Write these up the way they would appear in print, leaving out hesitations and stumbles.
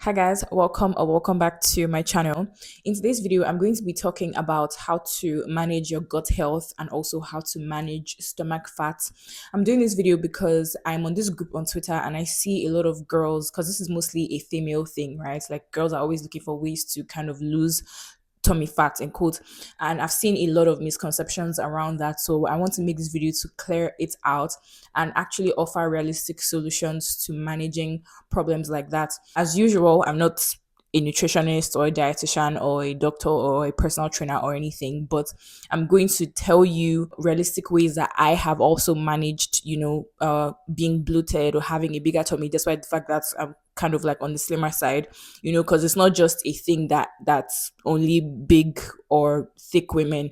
Hi guys, welcome or welcome back to my channel. In today's video, I'm going to be talking about how to manage your gut health and also how to manage stomach fat. I'm doing this video because I'm on this group on Twitter and I see a lot of girls, because this is mostly a female thing, right? Like girls are always looking for ways to kind of lose tummy fat in quote, and I've seen a lot of misconceptions around that, so I want to make this video to clear it out and actually offer realistic solutions to managing problems like that. As usual, I'm not a nutritionist or a dietitian or a doctor or a personal trainer or anything, but I'm going to tell you realistic ways that I have also managed, being bloated or having a bigger tummy, despite the fact that I'm kind of like on the slimmer side, because it's not just a thing that's only big or thick women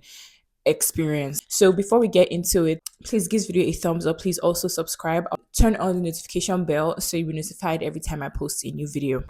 experience. So before we get into it, please give this video a thumbs up. Please also subscribe, turn on the notification bell so you'll be notified every time I post a new video.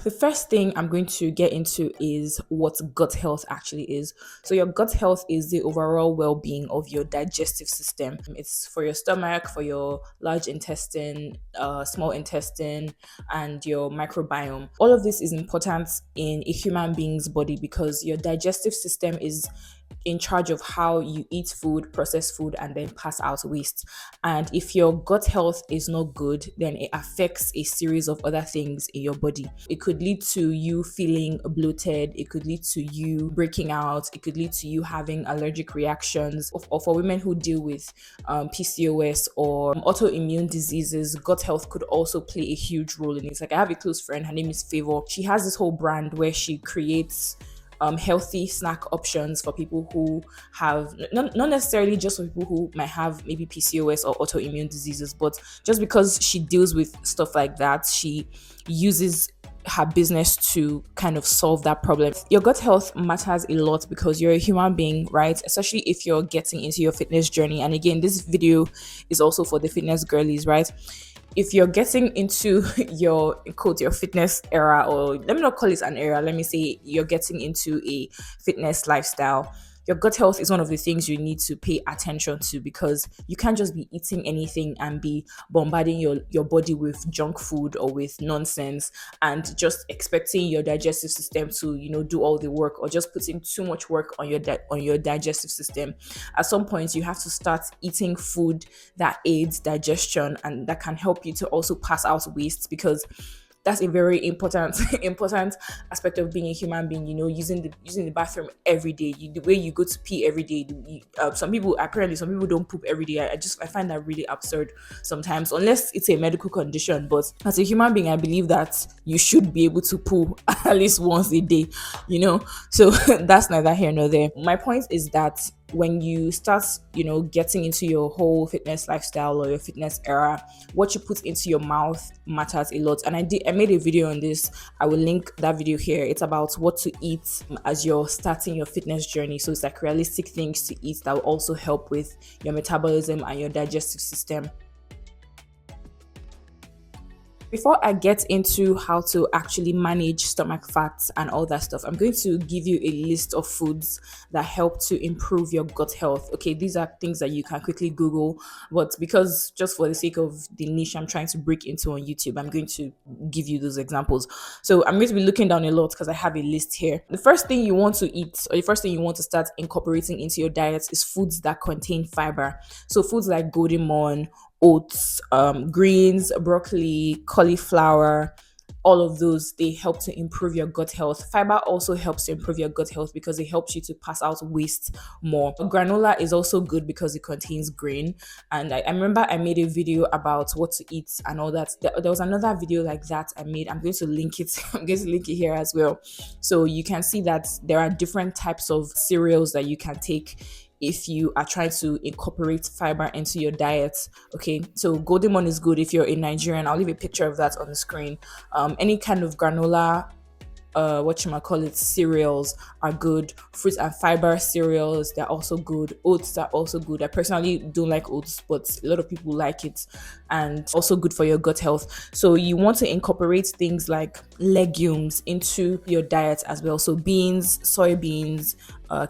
The first thing I'm going to get into is what gut health actually is. So your gut health is the overall well-being of your digestive system. It's for your stomach, for your large intestine, small intestine, and your microbiome. All of this is important in a human being's body because your digestive system is in charge of how you eat food, process food, and then pass out waste. And if your gut health is not good, then it affects a series of other things in your body. It could lead to you feeling bloated, it could lead to you breaking out, it could lead to you having allergic reactions. Or for women who deal with PCOS or autoimmune diseases, gut health could also play a huge role in it. Like I have a close friend, her name is Favor. She has this whole brand where she creates healthy snack options for people who have not necessarily just for people who might have maybe PCOS or autoimmune diseases, but just because she deals with stuff like that, she uses her business to kind of solve that problem. Your gut health matters a lot because you're a human being, right? Especially if you're getting into your fitness journey. And again, this video is also for the fitness girlies, right? If you're getting into your quote your fitness era, or let me not call it an era, let me say you're getting into a fitness lifestyle, your gut health is one of the things you need to pay attention to, because you can't just be eating anything and be bombarding your body with junk food or with nonsense and just expecting your digestive system to do all the work, or just putting too much work on your digestive system. At some point you have to start eating food that aids digestion and that can help you to also pass out waste, because that's a very important important aspect of being a human being. Using the bathroom every day, the way you go to pee every day. Some people don't poop every day. I find that really absurd sometimes, unless it's a medical condition. But as a human being, I believe that you should be able to poo at least once a day. So that's neither here nor there. My point is that when you start getting into your whole fitness lifestyle or your fitness era, what you put into your mouth matters a lot. And I made a video on this. I will link that video here. It's about what to eat as you're starting your fitness journey. So it's like realistic things to eat that will also help with your metabolism and your digestive system. Before I get into how to actually manage stomach fats and all that stuff, I'm going to give you a list of foods that help to improve your gut health. Okay, these are things that you can quickly Google, but because just for the sake of the niche I'm trying to break into on YouTube, I'm going to give you those examples. So I'm going to be looking down a lot because I have a list here. The first thing you want to eat, or the first thing you want to start incorporating into your diet, is foods that contain fiber. So foods like golden morn, oats, greens, broccoli, cauliflower, all of those, they help to improve your gut health. Fiber also helps to improve your gut health because it helps you to pass out waste more. Granola is also good because it contains grain. And I remember I made a video about what to eat and all that. There was another video like that I made. I'm going to link it. I'm going to link it here as well. So you can see that there are different types of cereals that you can take if you are trying to incorporate fiber into your diet. Okay, so golden morn is good if you're a Nigerian. I'll leave a picture of that on the screen. Any kind of granola cereals are good. Fruit and fiber cereals, they're also good. Oats are also good. I personally don't like oats, but a lot of people like it, and also good for your gut health. So you want to incorporate things like legumes into your diet as well. So beans, soybeans,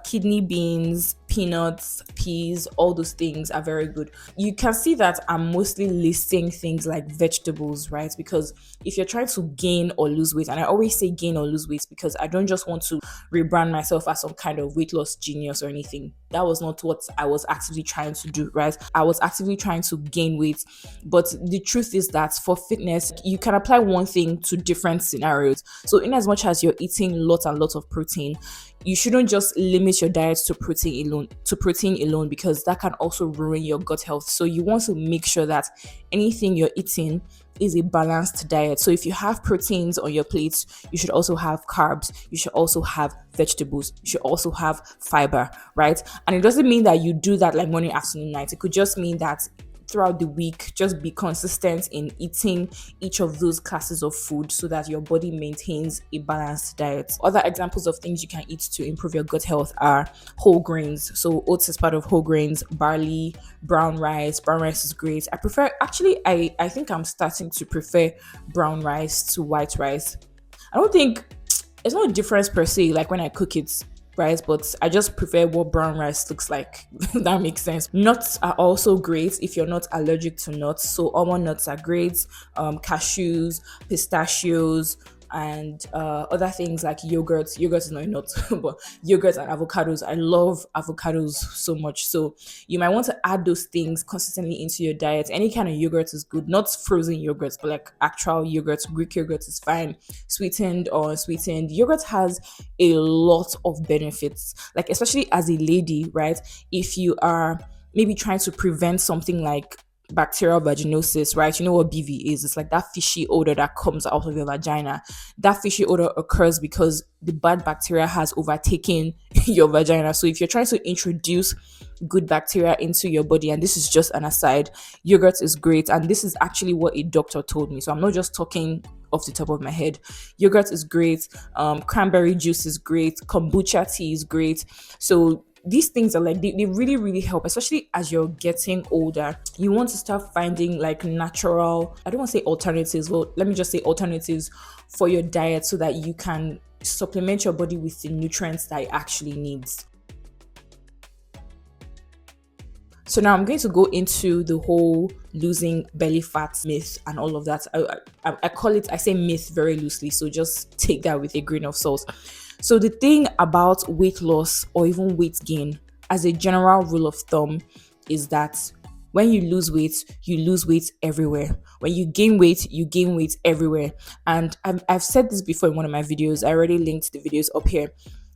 kidney beans, peanuts, peas, all those things are very good. You can see that I'm mostly listing things like vegetables, right? Because if you're trying to gain or lose weight, and I always say gain or lose weight because I don't just want to rebrand myself as some kind of weight loss genius or anything. That was not what I was actively trying to do, right? I was actively trying to gain weight. But the truth is that for fitness, you can apply one thing to different scenarios. So in as much as you're eating lots and lots of protein, you shouldn't just limit your diet to protein alone, because that can also ruin your gut health. So you want to make sure that anything you're eating is a balanced diet. So if you have proteins on your plates, you should also have carbs, you should also have vegetables, you should also have fiber, right? And it doesn't mean that you do that like morning, afternoon, night. It could just mean that throughout the week, just be consistent in eating each of those classes of food so that your body maintains a balanced diet. Other examples of things you can eat to improve your gut health are whole grains. So oats is part of whole grains, barley, brown rice. Brown rice is great. I think I'm starting to prefer brown rice to white rice. I don't think there's no difference per se, like when I cook it, right? But I just prefer what brown rice looks like. That makes sense. Nuts are also great if you're not allergic to nuts. So almond nuts are great. Cashews, pistachios, and other things like yogurt. Yogurt is not a nut, but yogurt and avocados. I love avocados so much. So you might want to add those things consistently into your diet. Any kind of yogurt is good, not frozen yogurts, but like actual yogurt. Greek yogurt is fine. Sweetened or unsweetened. Yogurt has a lot of benefits, like especially as a lady, right? If you are maybe trying to prevent something like bacterial vaginosis, right? You know what BV is? It's like that fishy odor that comes out of your vagina. That fishy odor occurs because the bad bacteria has overtaken your vagina. So if you're trying to introduce good bacteria into your body, and this is just an aside, yogurt is great. And this is actually what a doctor told me. So I'm not just talking off the top of my head. Yogurt is great. Cranberry juice is great. Kombucha tea is great. So these things are like, they really, really help, especially as you're getting older. You want to start finding like natural, I don't want to say alternatives, well, let me just say alternatives for your diet so that you can supplement your body with the nutrients that it actually needs. So now I'm going to go into the whole losing belly fat myth and all of that. I say myth very loosely, so just take that with a grain of salt. So the thing about weight loss or even weight gain, as a general rule of thumb, is that when you lose weight everywhere. When you gain weight everywhere. And I've said this before in one of my videos. I already linked the videos up here,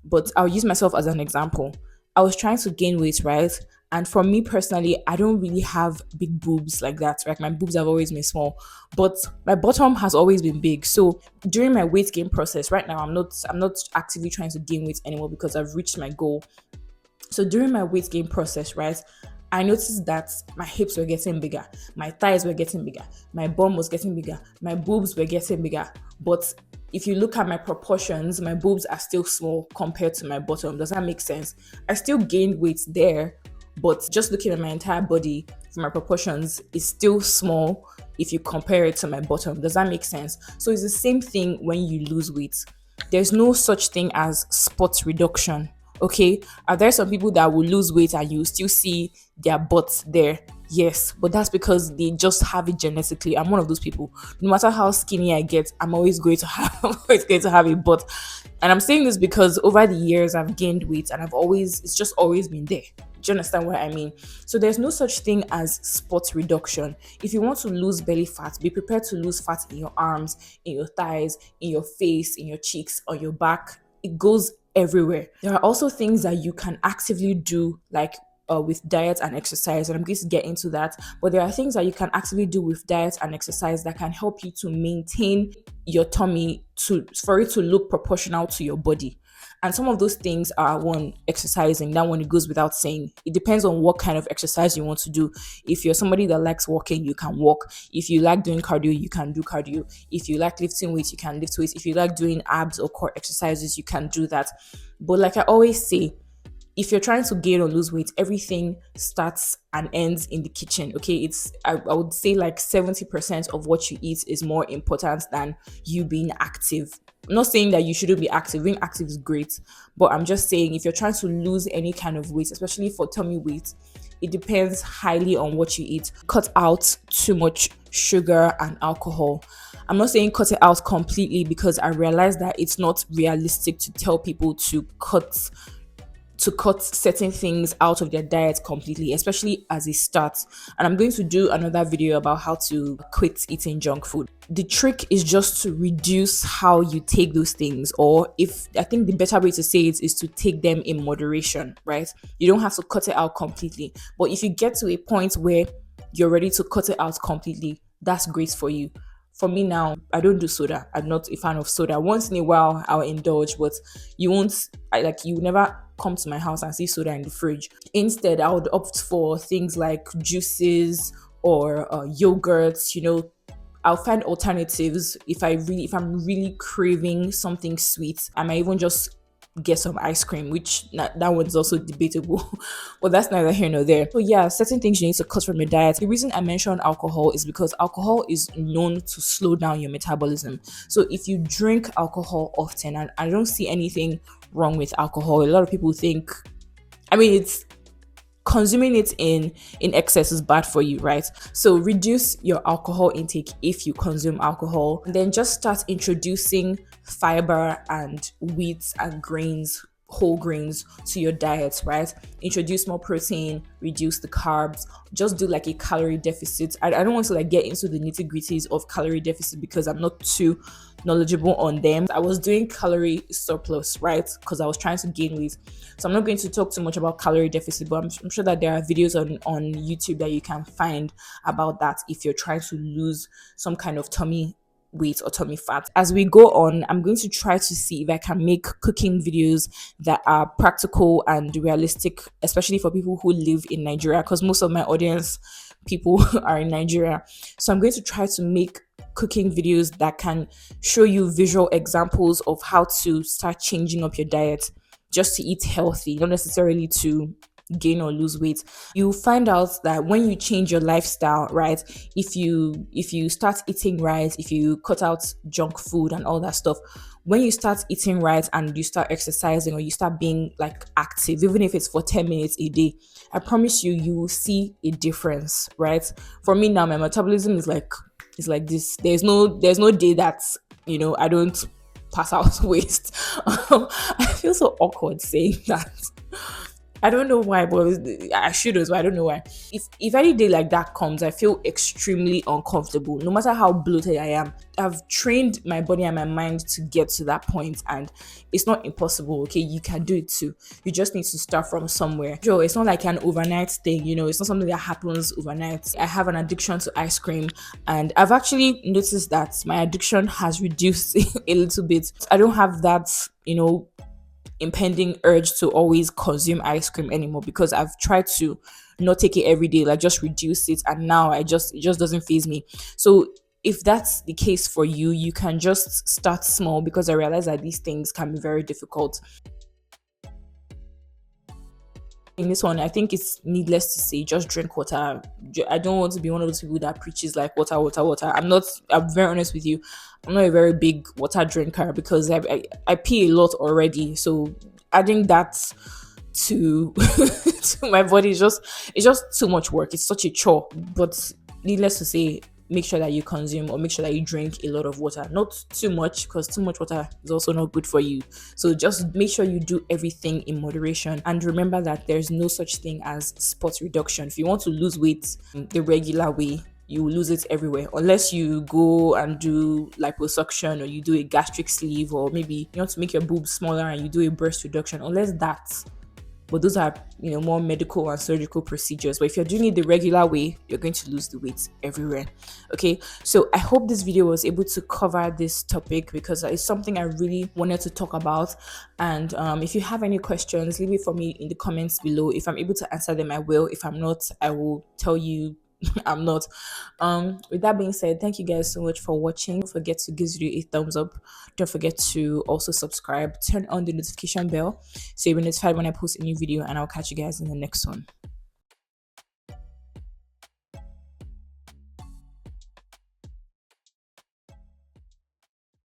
but I'll use myself as an example. I was trying to gain weight, right? And for me personally, I don't really have big boobs like that. Like my boobs have always been small, but my bottom has always been big. So during my weight gain process, right now I'm not actively trying to gain weight anymore because I've reached my goal. So during my weight gain process, right, I noticed that my hips were getting bigger, my thighs were getting bigger, my bum was getting bigger, my boobs were getting bigger. But if you look at my proportions, my boobs are still small compared to my bottom. Does that make sense? I still gained weight there, but just looking at my entire body for my proportions is still small if you compare it to my bottom. Does that make sense? So it's the same thing when you lose weight. There's no such thing as spot reduction. Okay, are there some people that will lose weight and you still see their butts there? Yes, but that's because they just have it genetically. I'm one of those people. No matter how skinny I get, I'm always going to have a butt. And I'm saying this because over the years I've gained weight and it's just always been there. Do you understand what I mean? So there's no such thing as spot reduction. If you want to lose belly fat, be prepared to lose fat in your arms, in your thighs, in your face, in your cheeks, on your back. It goes everywhere. There are also things that you can actively do, like with diet and exercise, and I'm going to get into that. But there are things that you can actively do with diet and exercise that can help you to maintain your tummy for it to look proportional to your body. And some of those things are, one, exercising. That one, it goes without saying. It depends on what kind of exercise you want to do. If you're somebody that likes walking, you can walk. If you like doing cardio, you can do cardio. If you like lifting weights, you can lift weights. If you like doing abs or core exercises, you can do that. But like I always say, if you're trying to gain or lose weight, everything starts and ends in the kitchen. Okay, I would say like 70% of what you eat is more important than you being active. I'm not saying that you shouldn't be active. Being active is great, but I'm just saying if you're trying to lose any kind of weight, especially for tummy weight, it depends highly on what you eat. Cut out too much sugar and alcohol. I'm not saying cut it out completely, because I realize that it's not realistic to tell people to cut certain things out of their diet completely, especially as a start. And I'm going to do another video about how to quit eating junk food. The trick is just to reduce how you take those things, or if I think the better way to say it is to take them in moderation, right? You don't have to cut it out completely, but if you get to a point where you're ready to cut it out completely, that's great for you. For me now, I don't do soda. I'm not a fan of soda. Once in a while, I'll indulge, but you never come to my house and see soda in the fridge. Instead, I would opt for things like juices or yogurts. I'll find alternatives. If I'm really craving something sweet, I might even just get some ice cream, which that one's also debatable, but that's neither here nor there. So yeah, certain things you need to cut from your diet. The reason I mentioned alcohol is because alcohol is known to slow down your metabolism. So if you drink alcohol often, and I don't see anything wrong with alcohol. A lot of people think, it's consuming it in excess is bad for you, right? So reduce your alcohol intake if you consume alcohol, and then just start introducing fiber and wheats and grains, whole grains to your diet, right? Introduce more protein, reduce the carbs, just do like a calorie deficit. I don't want to get into the nitty-gritties of calorie deficit because I'm not too knowledgeable on them. I was doing calorie surplus, right? Because I was trying to gain weight. So I'm not going to talk too much about calorie deficit, but I'm sure that there are videos on YouTube that you can find about that if you're trying to lose some kind of tummy weight or tummy fat. As we go on, I'm going to try to see if I can make cooking videos that are practical and realistic, especially for people who live in Nigeria, because most of my audience people are in Nigeria. So I'm going to try to make cooking videos that can show you visual examples of how to start changing up your diet just to eat healthy, not necessarily to gain or lose weight. You find out that when you change your lifestyle, right, if you start eating right, if you cut out junk food and all that stuff, when you start eating right and you start exercising or you start being active, even if it's for 10 minutes a day, I promise you will see a difference, right? For me now, my metabolism is like this. There's no day that I don't pass out waste. I feel so awkward saying that. I don't know why, but I should as well. I don't know why. If any day like that comes, I feel extremely uncomfortable. No matter how bloated I am, I've trained my body and my mind to get to that point, and it's not impossible. Okay, you can do it too. You just need to start from somewhere. Sure, it's not like an overnight thing. It's not something that happens overnight. I have an addiction to ice cream, and I've actually noticed that my addiction has reduced a little bit. I don't have that, impending urge to always consume ice cream anymore, because I've tried to not take it every day, just reduce it, and now it just doesn't faze me. So if that's the case for you, you can just start small, because I realize that these things can be very difficult. In this one, I think it's needless to say, just drink water. I don't want to be one of those people that preaches water. I'm very honest with you. I'm not a very big water drinker because I pee a lot already. So adding that to to my body is just too much work. It's such a chore. But needless to say, make sure that you consume or make sure that you drink a lot of water. Not too much, because too much water is also not good for you. So just make sure you do everything in moderation, and remember that there's no such thing as spot reduction. If you want to lose weight the regular way, you will lose it everywhere, unless you go and do liposuction or you do a gastric sleeve, or maybe you want to make your boobs smaller and you do a breast reduction. Unless that, but those are, more medical and surgical procedures. But if you're doing it the regular way, you're going to lose the weight everywhere. Okay, so I hope this video was able to cover this topic, because it's something I really wanted to talk about. And if you have any questions, leave it for me in the comments below. If I'm able to answer them, I will. If I'm not, I will tell you I'm not. With that being said, thank you guys so much for watching. Don't forget to give this video a thumbs up. Don't forget to also subscribe, turn on the notification bell so you'll be notified when I post a new video, and I'll catch you guys in the next one.